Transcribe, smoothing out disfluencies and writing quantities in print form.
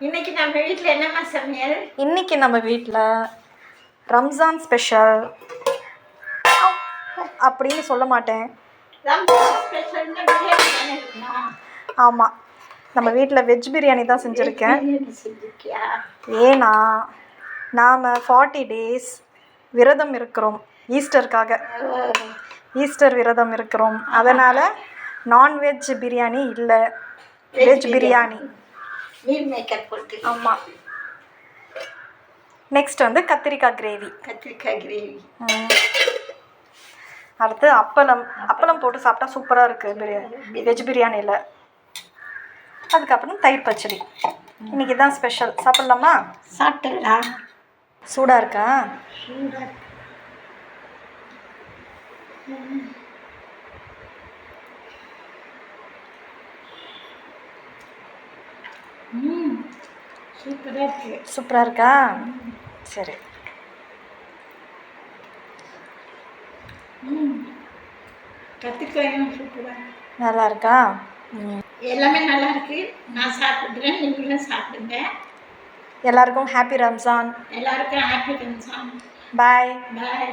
இன்னைக்கு நம்ம வீட்டில் என்னம்மா சமையல்? இன்னைக்கு நம்ம வீட்டில் ரம்ஜான் ஸ்பெஷல் அப்படின்னு சொல்ல மாட்டேன். ஆமாம், நம்ம வீட்டில் வெஜ் பிரியாணி தான் செஞ்சுருக்கேன். ஏன்னா நாம் 40 டேஸ் விரதம் இருக்கிறோம். ஈஸ்டர் விரதம் இருக்கிறோம். அதனால் நான்வெஜ் பிரியாணி இல்லை, வெஜ் பிரியாணி. ஆமாம். நெக்ஸ்ட் வந்து கத்திரிக்காய் கிரேவி. அடுத்து அப்பளம் போட்டு சாப்பிட்டா சூப்பராக இருக்குது வெஜ் பிரியாணியில். அதுக்கப்புறம் தயிர் பச்சடி. இன்றைக்கி தான் ஸ்பெஷல். சாப்பிட்லாமா? சாப்பிடலாம். சூடாக இருக்கா? சூப்பராக இருக்கா? சரி. கத்திரிக்காயும் சூப்பராக நல்லா இருக்கா? எல்லாமே நல்லா இருக்கு. நான் சாப்பிட்றேன், நீங்களும் சாப்பிடுங்க. எல்லாருக்கும் ஹாப்பி ரம்ஜான். எல்லாருக்கும் ஹாப்பி ரம்ஜான். பாய். பாய்.